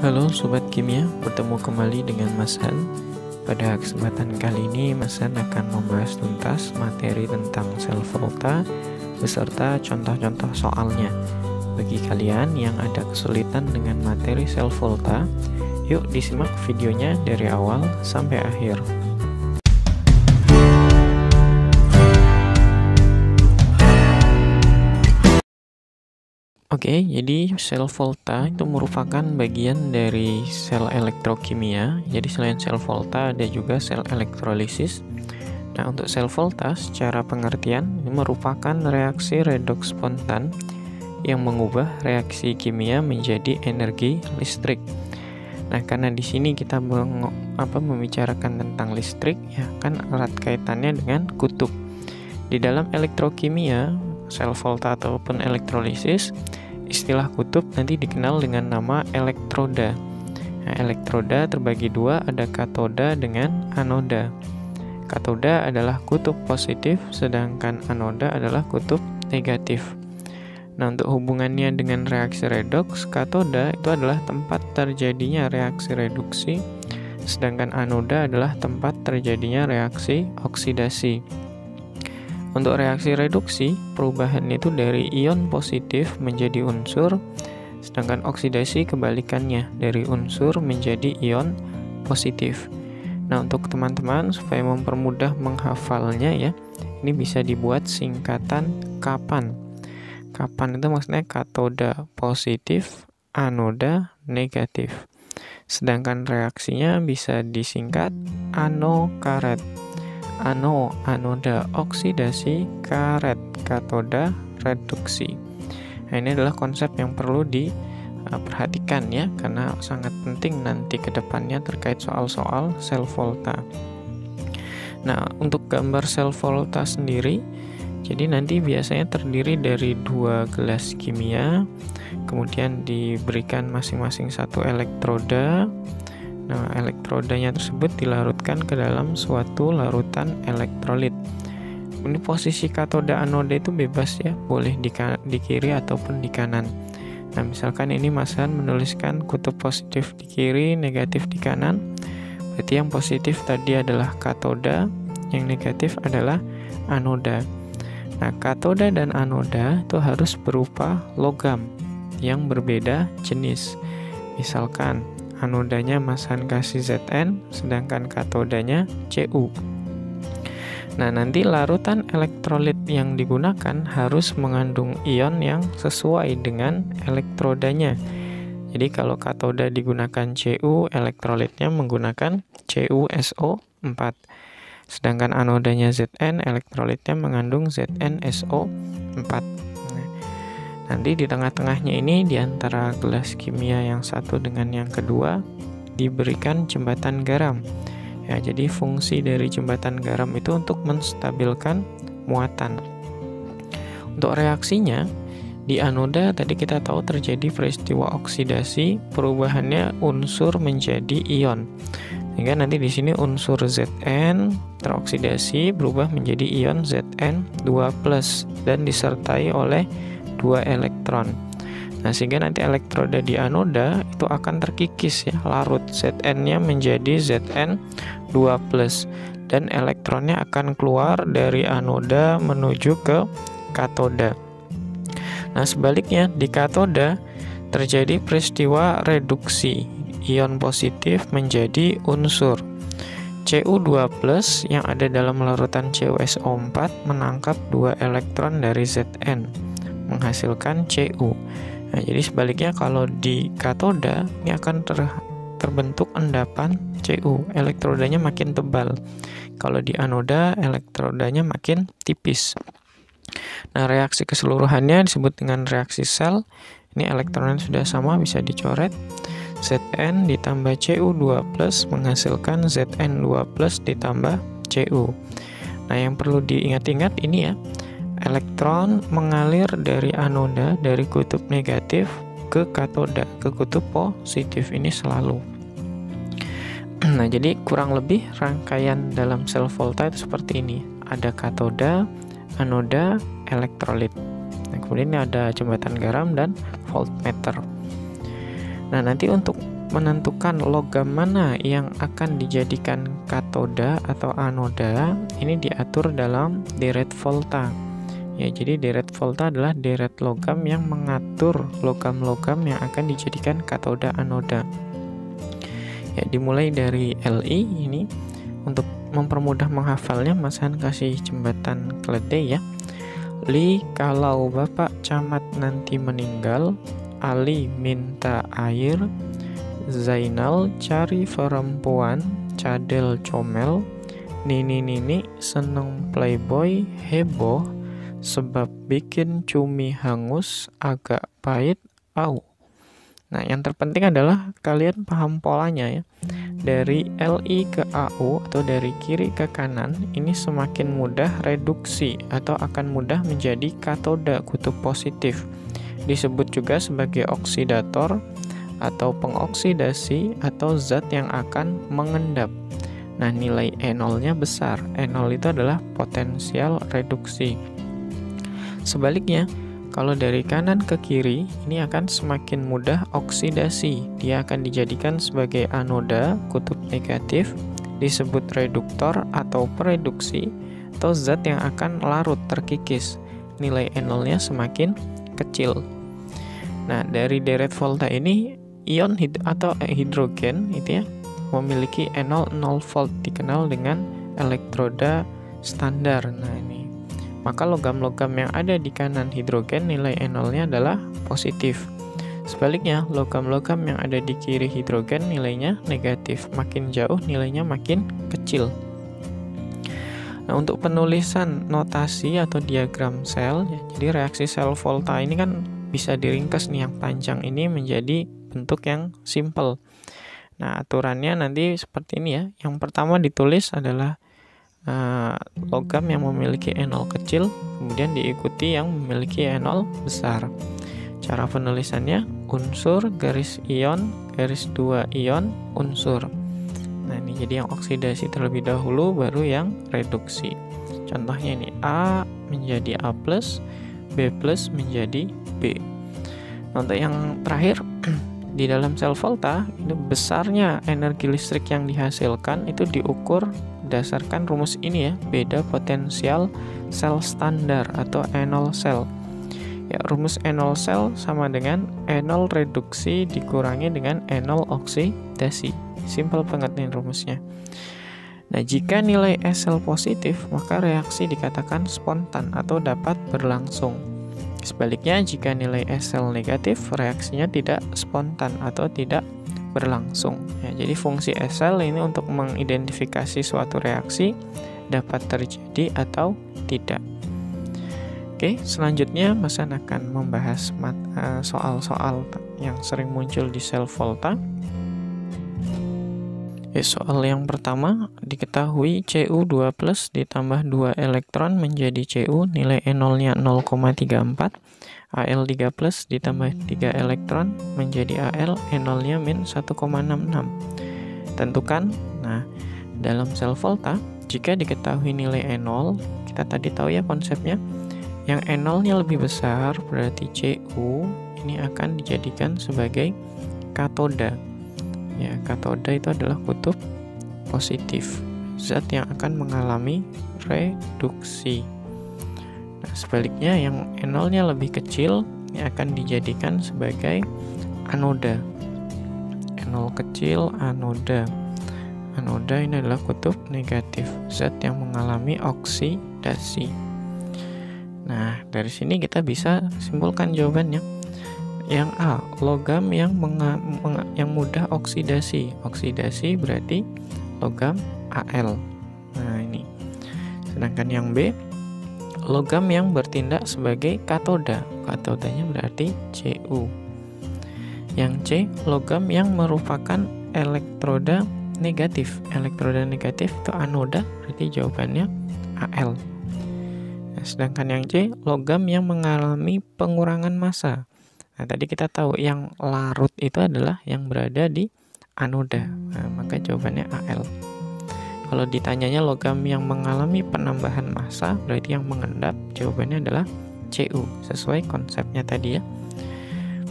Halo Sobat Kimia, bertemu kembali dengan Mas Han. Pada kesempatan kali ini Mas Han akan membahas tuntas materi tentang sel volta beserta contoh-contoh soalnya. Bagi kalian yang ada kesulitan dengan materi sel volta, yuk disimak videonya dari awal sampai akhir. Oke, jadi sel volta itu merupakan bagian dari sel elektrokimia. Jadi selain sel volta ada juga sel elektrolisis. Nah, untuk sel volta secara pengertian ini merupakan reaksi redoks spontan yang mengubah reaksi kimia menjadi energi listrik. Nah, karena di sini kita membicarakan tentang listrik, ya kan erat kaitannya dengan kutub. Di dalam elektrokimia, sel volta ataupun elektrolisis, istilah kutub nanti dikenal dengan nama elektroda. Nah, elektroda terbagi dua, ada katoda dengan anoda. Katoda adalah kutub positif, sedangkan anoda adalah kutub negatif. Nah, untuk hubungannya dengan reaksi redoks, katoda itu adalah tempat terjadinya reaksi reduksi, sedangkan anoda adalah tempat terjadinya reaksi oksidasi. Untuk reaksi reduksi, perubahan itu dari ion positif menjadi unsur, sedangkan oksidasi kebalikannya, dari unsur menjadi ion positif. Nah, untuk teman-teman supaya mempermudah menghafalnya ya, ini bisa dibuat singkatan KAPAN. KAPAN itu maksudnya katoda positif, anoda negatif. Sedangkan reaksinya bisa disingkat anokaret. Anoda oksidasi, karet katoda reduksi. Nah, ini adalah konsep yang perlu diperhatikan ya, karena sangat penting nanti ke depannya terkait soal-soal sel volta. Nah, untuk gambar sel volta sendiri, jadi nanti biasanya terdiri dari dua gelas kimia, kemudian diberikan masing-masing satu elektroda. Nah, elektrodanya tersebut dilarutkan ke dalam suatu larutan elektrolit. Ini posisi katoda anoda itu bebas ya, boleh di kiri ataupun di kanan. Nah, misalkan ini Mas Han menuliskan kutub positif di kiri, negatif di kanan. Berarti yang positif tadi adalah katoda, yang negatif adalah anoda. Nah, katoda dan anoda itu harus berupa logam yang berbeda jenis. Misalkan anodanya Mas Han kasih Zn, sedangkan katodanya Cu. Nah, nanti larutan elektrolit yang digunakan harus mengandung ion yang sesuai dengan elektrodanya. Jadi kalau katoda digunakan Cu, elektrolitnya menggunakan CuSO4. Sedangkan anodanya Zn, elektrolitnya mengandung ZnSO4. Nanti di tengah-tengahnya ini, di antara gelas kimia yang satu dengan yang kedua, diberikan jembatan garam. Ya, jadi fungsi dari jembatan garam itu untuk menstabilkan muatan. Untuk reaksinya, di anoda tadi kita tahu terjadi peristiwa oksidasi, perubahannya unsur menjadi ion. Sehingga nanti di sini unsur Zn teroksidasi berubah menjadi ion Zn2+ dan disertai oleh 2 elektron. Nah, sehingga nanti elektroda di anoda itu akan terkikis ya, larut Zn-nya menjadi Zn2+ dan elektronnya akan keluar dari anoda menuju ke katoda. Nah, sebaliknya di katoda terjadi peristiwa reduksi, ion positif menjadi unsur. Cu2+ yang ada dalam larutan CuSO4 menangkap 2 elektron dari Zn, menghasilkan Cu. Nah, jadi sebaliknya kalau di katoda ini akan terbentuk endapan Cu, elektrodanya makin tebal. Kalau di anoda elektrodanya makin tipis. Nah, reaksi keseluruhannya disebut dengan reaksi sel. Ini elektronnya sudah sama, bisa dicoret. Zn ditambah Cu2+ menghasilkan Zn2+ ditambah Cu. Nah, yang perlu diingat-ingat ini ya, elektron mengalir dari anoda, dari kutub negatif ke katoda, ke kutub positif, ini selalu. Nah, jadi kurang lebih rangkaian dalam sel volta itu seperti ini. Ada katoda, anoda, elektrolit. Nah, kemudian ada jembatan garam dan voltmeter. Nah, nanti untuk menentukan logam mana yang akan dijadikan katoda atau anoda, ini diatur dalam deret volta. Ya, jadi deret volta adalah deret logam yang mengatur logam-logam yang akan dijadikan katoda anoda. Ya, dimulai dari Li ini. Untuk mempermudah menghafalnya, Mas Han kasih jembatan keledai ya. Li, kalau Bapak Camat nanti meninggal, Ali minta air, Zainal cari perempuan, cadel comel, Nini seneng playboy, heboh, sebab bikin cumi hangus, agak pahit, au. Nah, yang terpenting adalah kalian paham polanya ya. Dari Li ke AU atau dari kiri ke kanan, ini semakin mudah reduksi atau akan mudah menjadi katoda kutub positif. Disebut juga sebagai oksidator atau pengoksidasi atau zat yang akan mengendap. Nah, nilai E0-nya besar. E0 itu adalah potensial reduksi. Sebaliknya, kalau dari kanan ke kiri, ini akan semakin mudah oksidasi. Dia akan dijadikan sebagai anoda kutub negatif, disebut reduktor atau pereduksi, atau zat yang akan larut terkikis. Nilai E0-nya semakin kecil. Nah, dari deret volta ini, ion atau hidrogen itu ya memiliki E0 0 volt, dikenal dengan elektroda standar. Nah, ini maka logam-logam yang ada di kanan hidrogen nilai E0-nya adalah positif. Sebaliknya, logam-logam yang ada di kiri hidrogen nilainya negatif. Makin jauh nilainya makin kecil. Nah, untuk penulisan notasi atau diagram sel, ya, jadi reaksi sel volta ini kan bisa diringkas nih, yang panjang ini menjadi bentuk yang simple. Nah, aturannya nanti seperti ini ya. Yang pertama ditulis adalah logam yang memiliki E0 kecil, kemudian diikuti yang memiliki E0 besar. Cara penulisannya unsur garis ion garis 2 ion unsur. Nah, ini jadi yang oksidasi terlebih dahulu, baru yang reduksi. Contohnya ini A menjadi A+, B+ menjadi B. Untuk yang terakhir, di dalam sel volta, itu besarnya energi listrik yang dihasilkan itu diukur berdasarkan rumus ini ya, beda potensial sel standar atau E0 sel. Ya, rumus E0 sel sama dengan E0 reduksi dikurangi dengan E0 oksidasi. Simpel banget nih rumusnya. Nah, jika nilai E sel positif, maka reaksi dikatakan spontan atau dapat berlangsung. Sebaliknya, jika nilai E sel negatif, reaksinya tidak spontan atau tidak berlangsung. Ya, jadi fungsi E sel ini untuk mengidentifikasi suatu reaksi dapat terjadi atau tidak. Oke, selanjutnya Mas An akan membahas soal-soal yang sering muncul di sel volta. Soal yang pertama, diketahui Cu2+ ditambah 2 elektron menjadi Cu, nilai E0-nya 0,34. Al3+ ditambah 3 elektron menjadi Al, E0-nya min 1,66. Tentukan. Nah, dalam sel volta, jika diketahui nilai E0, kita tadi tahu ya konsepnya, yang E0-nya lebih besar, berarti Cu ini akan dijadikan sebagai katoda. Ya, katoda itu adalah kutub positif, zat yang akan mengalami reduksi. Nah, sebaliknya yang E0-nya lebih kecil ini akan dijadikan sebagai anoda. E0 kecil, anoda. Anoda ini adalah kutub negatif, zat yang mengalami oksidasi. Nah, dari sini kita bisa simpulkan jawabannya. Yang A, logam yang mudah oksidasi. Oksidasi berarti logam Al. Nah, ini. Sedangkan yang B, logam yang bertindak sebagai katoda. Katodanya berarti Cu. Yang C, logam yang merupakan elektroda negatif. Elektroda negatif itu anoda, berarti jawabannya Al. Nah, sedangkan yang C, logam yang mengalami pengurangan massa. Nah, tadi kita tahu yang larut itu adalah yang berada di anoda. Nah, maka jawabannya Al. Kalau ditanyanya logam yang mengalami penambahan massa, berarti yang mengendap, jawabannya adalah Cu, sesuai konsepnya tadi ya.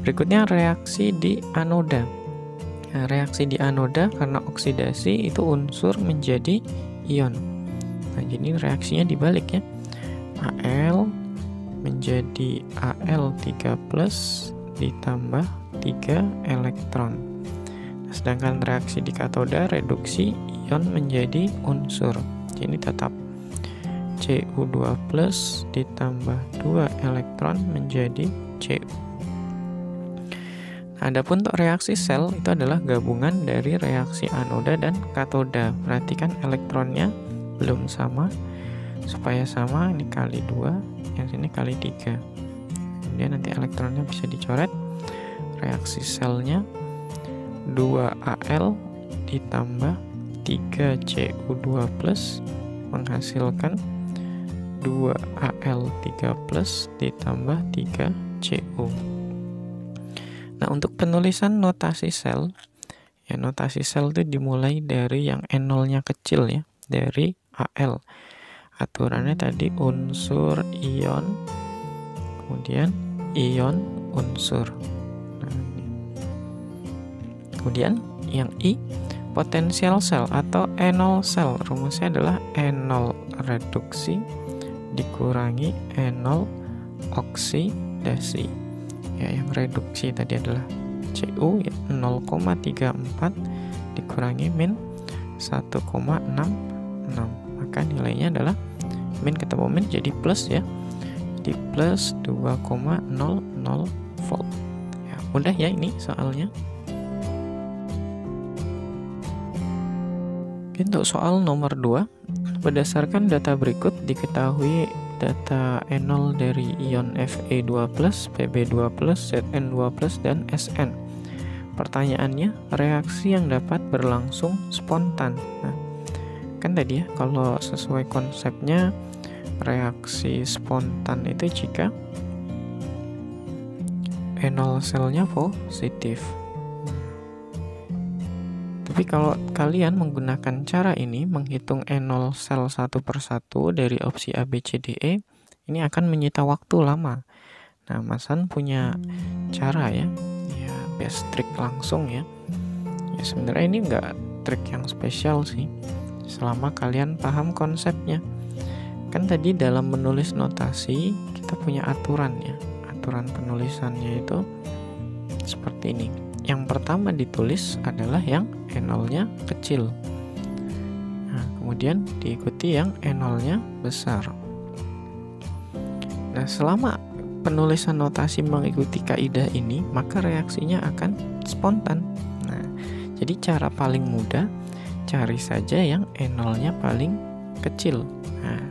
Berikutnya reaksi di anoda. Nah, reaksi di anoda karena oksidasi itu unsur menjadi ion. Nah, jadi reaksinya dibalik ya. Al menjadi Al3+ ditambah 3 elektron. Nah, sedangkan reaksi di katoda reduksi ion menjadi unsur. Jadi tetap Cu2+ ditambah 2 elektron menjadi Cu. Adapun untuk reaksi sel itu adalah gabungan dari reaksi anoda dan katoda. Perhatikan elektronnya belum sama. Supaya sama, ini kali 2, yang sini kali 3. Kemudian nanti elektronnya bisa dicoret. Reaksi selnya 2Al ditambah 3 Cu2+ menghasilkan 2Al3+ ditambah 3 Cu. Nah, untuk penulisan notasi sel, ya notasi sel itu dimulai dari yang N0-nya kecil ya, dari Al. Aturannya tadi unsur ion, kemudian ion unsur. Nah, kemudian yang I, potensial sel atau E0 sel. Rumusnya adalah E0 reduksi dikurangi E0 oksidasi. Ya, yang reduksi tadi adalah Cu ya 0,34 dikurangi min 1,66. Maka nilainya adalah min ketemu min jadi plus ya. Jadi plus 2,00 volt. Ya, mudah ya ini soalnya. Untuk soal nomor 2, berdasarkan data berikut diketahui data E0 dari ion Fe2+, Pb2+, Zn2+, dan Sn. Pertanyaannya, reaksi yang dapat berlangsung spontan. Nah, kan tadi ya, kalau sesuai konsepnya, reaksi spontan itu jika E0 selnya positif. Tapi kalau kalian menggunakan cara ini, menghitung E0 sel satu persatu dari opsi A, B, C, D, E, ini akan menyita waktu lama. Nah, Mas Han punya cara ya best trick langsung ya. Ya sebenarnya ini enggak trik yang spesial sih, selama kalian paham konsepnya. Kan tadi dalam menulis notasi, kita punya aturan ya. Aturan penulisannya itu seperti ini. Yang pertama ditulis adalah yang E0-nya kecil. Nah, kemudian diikuti yang E0-nya besar. Nah, selama penulisan notasi mengikuti kaidah ini, maka reaksinya akan spontan. Nah, jadi cara paling mudah, cari saja yang E0-nya paling kecil. Nah,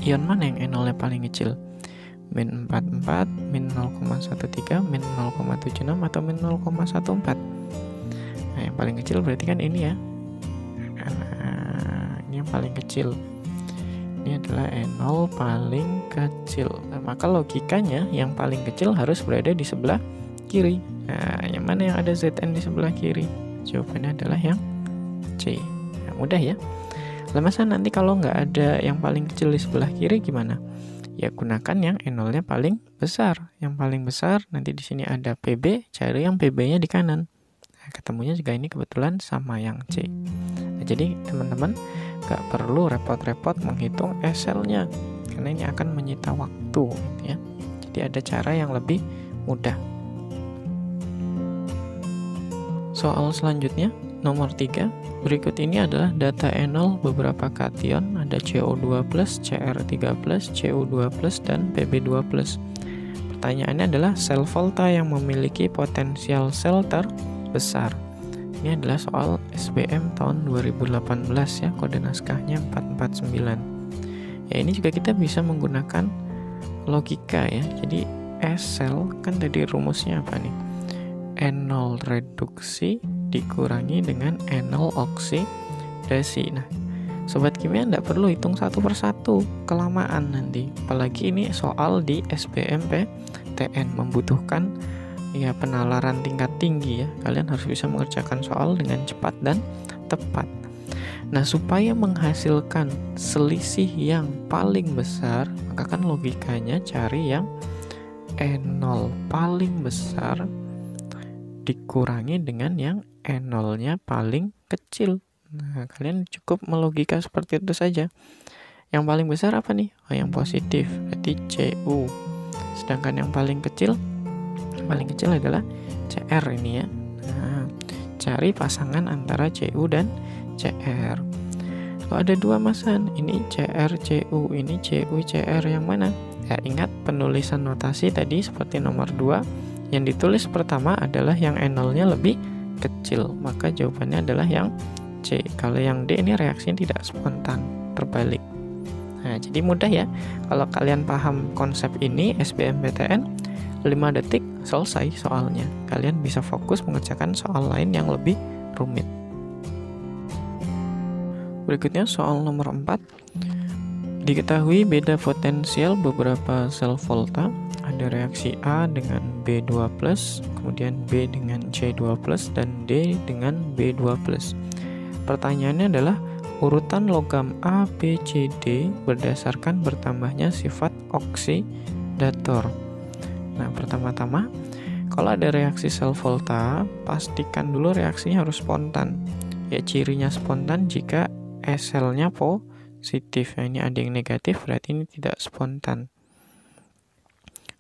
ion mana yang E0-nya paling kecil? Min 44, min 0,13, min 0,76, atau min 0,14. Nah, yang paling kecil berarti kan ini ya. Nah, ini yang paling kecil. Ini adalah E0 paling kecil. Nah, maka logikanya yang paling kecil harus berada di sebelah kiri. Nah, yang mana yang ada Zn di sebelah kiri? Jawabannya adalah yang C. Nah, mudah ya. Masa nanti kalau nggak ada yang paling kecil di sebelah kiri gimana? Ya gunakan yang E0-nya paling besar. Yang paling besar nanti di sini ada PB, cari yang PB-nya di kanan. Nah, ketemunya juga ini kebetulan sama yang C. Nah, jadi teman-teman nggak perlu repot-repot menghitung SL-nya karena ini akan menyita waktu gitu ya. Jadi ada cara yang lebih mudah. Soal selanjutnya nomor 3. Berikut ini adalah data E0 beberapa kation, ada CO2+, Cr3+, Cu2+, dan Pb2+. Pertanyaannya adalah sel volta yang memiliki potensial sel terbesar. Ini adalah soal SBM tahun 2018 ya, kode naskahnya 449. Ya, ini juga kita bisa menggunakan logika ya. Jadi S-sel kan tadi rumusnya apa nih? E0 reduksi dikurangi dengan E0 oksidasi. Nah, sobat kimia tidak perlu hitung satu persatu, kelamaan nanti. Apalagi ini soal di SBMPTN membutuhkan ya penalaran tingkat tinggi ya. Kalian harus bisa mengerjakan soal dengan cepat dan tepat. Nah, supaya menghasilkan selisih yang paling besar, maka kan logikanya cari yang E0 paling besar dikurangi dengan yang E0-nya paling kecil. Nah, kalian cukup melogika seperti itu saja. Yang paling besar apa nih? Oh, yang positif, berarti CU. Sedangkan yang paling kecil adalah CR ini ya. Nah, cari pasangan antara CU dan CR. Kalau ada dua masan, ini CR, CU, ini CU, CR, yang mana? Ya, ingat penulisan notasi tadi seperti nomor 2, yang ditulis pertama adalah yang E0-nya lebih kecil, maka jawabannya adalah yang C. Kalau yang D ini reaksinya tidak spontan, terbalik. Nah, jadi mudah ya. Kalau kalian paham konsep ini, SBMPTN, 5 detik selesai soalnya. Kalian bisa fokus mengerjakan soal lain yang lebih rumit. Berikutnya soal nomor 4. Diketahui beda potensial beberapa sel volta. Ada reaksi A dengan B2+, kemudian B dengan C2+, dan D dengan B2+. Pertanyaannya adalah urutan logam A, B, C, D berdasarkan bertambahnya sifat oksidator. Nah, pertama-tama, kalau ada reaksi sel volta, pastikan dulu reaksinya harus spontan. Ya, cirinya spontan jika S-selnya positif. Nah, ini ada yang negatif, berarti ini tidak spontan.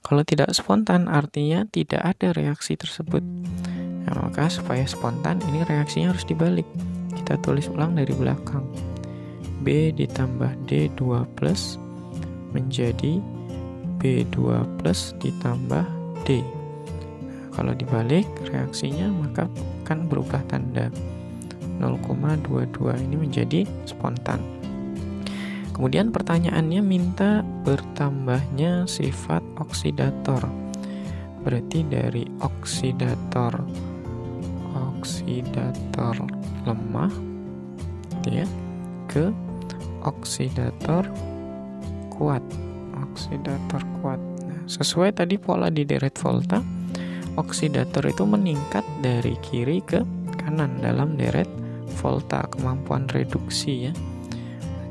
Kalau tidak spontan, artinya tidak ada reaksi tersebut. Nah, maka supaya spontan, ini reaksinya harus dibalik. Kita tulis ulang dari belakang. B ditambah D2+ menjadi B2+ ditambah D. Nah, kalau dibalik reaksinya maka akan berubah tanda. 0,22 ini menjadi spontan. Kemudian pertanyaannya minta bertambahnya sifat oksidator. Berarti dari oksidator lemah ya, ke oksidator kuat. Nah, sesuai tadi pola di deret volta, oksidator itu meningkat dari kiri ke kanan dalam deret volta, kemampuan reduksi ya.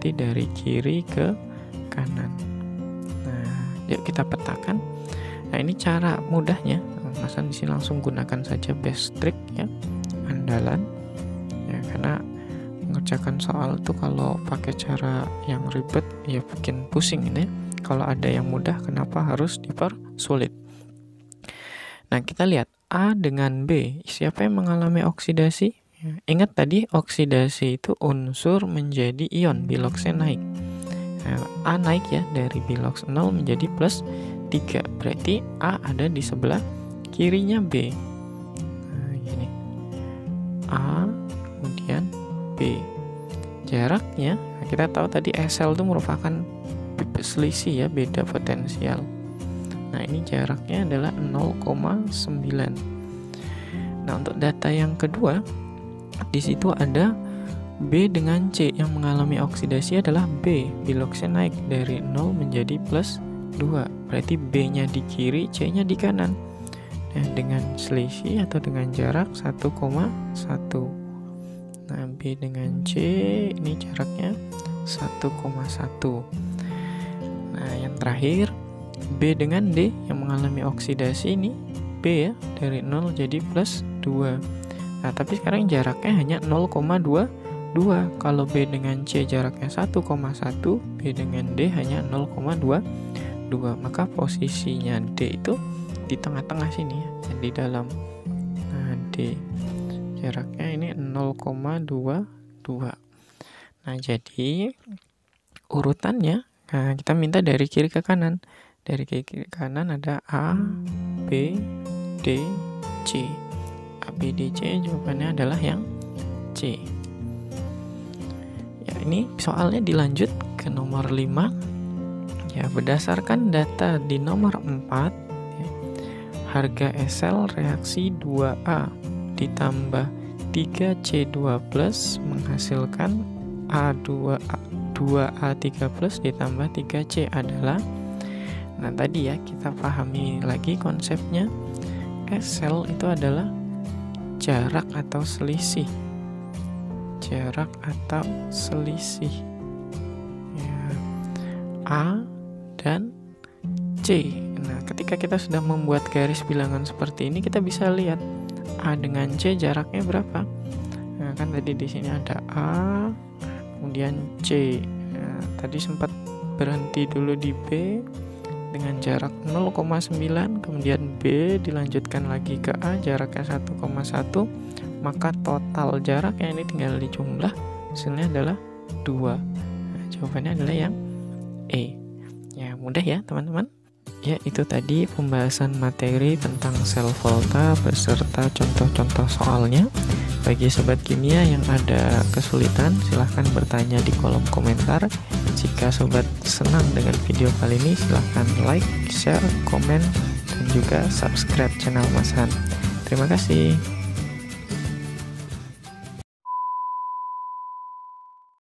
Berarti dari kiri ke kanan. Nah, yuk kita petakan. Nah, ini cara mudahnya. Masa di sini langsung gunakan saja best trick ya, andalan. Ya, karena mengerjakan soal itu kalau pakai cara yang ribet ya bikin pusing ini. Kalau ada yang mudah, kenapa harus dipersulit? Nah, kita lihat A dengan B. Siapa yang mengalami oksidasi? Ya, ingat tadi oksidasi itu unsur menjadi ion, biloxnya naik. Nah, A naik ya dari bilox 0 menjadi plus 3. Berarti A ada di sebelah kirinya B. Nah, gini. A kemudian B. Jaraknya, nah kita tahu tadi SL itu merupakan selisih ya, beda potensial. Nah, ini jaraknya adalah 0,9. Nah, untuk data yang kedua, di situ ada B dengan C. Yang mengalami oksidasi adalah B. Biloxnya naik dari 0 menjadi plus 2. Berarti B-nya di kiri, C-nya di kanan. Nah, dengan selisih atau dengan jarak 1,1. Nah, B dengan C ini jaraknya 1,1. Nah, yang terakhir B dengan D yang mengalami oksidasi ini B ya, dari 0 jadi plus 2. Nah, tapi sekarang jaraknya hanya 0,22. Kalau B dengan C jaraknya 1,1, B dengan D hanya 0,22. Maka posisinya D itu di tengah-tengah sini ya, di dalam. Nah, D jaraknya ini 0,22. Nah, jadi urutannya, nah, kita minta dari kiri ke kanan. Dari kiri ke kanan ada A, B, D, C. A, B, D, C jawabannya adalah yang C. Ya, ini soalnya dilanjut ke nomor 5. Ya, berdasarkan data di nomor 4, ya, harga SL reaksi 2A ditambah 3C2+ menghasilkan A2A3+ ditambah 3C adalah. Nah, tadi ya kita pahami lagi konsepnya. SL itu adalah jarak atau selisih. Jarak atau selisih ya, A dan C. Nah, ketika kita sudah membuat garis bilangan seperti ini, kita bisa lihat A dengan C jaraknya berapa? Nah, kan tadi di sini ada A, kemudian C. Nah, tadi sempat berhenti dulu di B dengan jarak 0,9, kemudian B dilanjutkan lagi ke A, jaraknya 1,1, maka total jaraknya ini tinggal dijumlah, hasilnya adalah 2. Nah, jawabannya adalah yang E. Ya, mudah ya teman-teman. Ya, itu tadi pembahasan materi tentang sel volta beserta contoh-contoh soalnya. Bagi sobat kimia yang ada kesulitan, silahkan bertanya di kolom komentar. Jika sobat senang dengan video kali ini, silahkan like, share, komen, dan juga subscribe channel Mas Han. Terima kasih.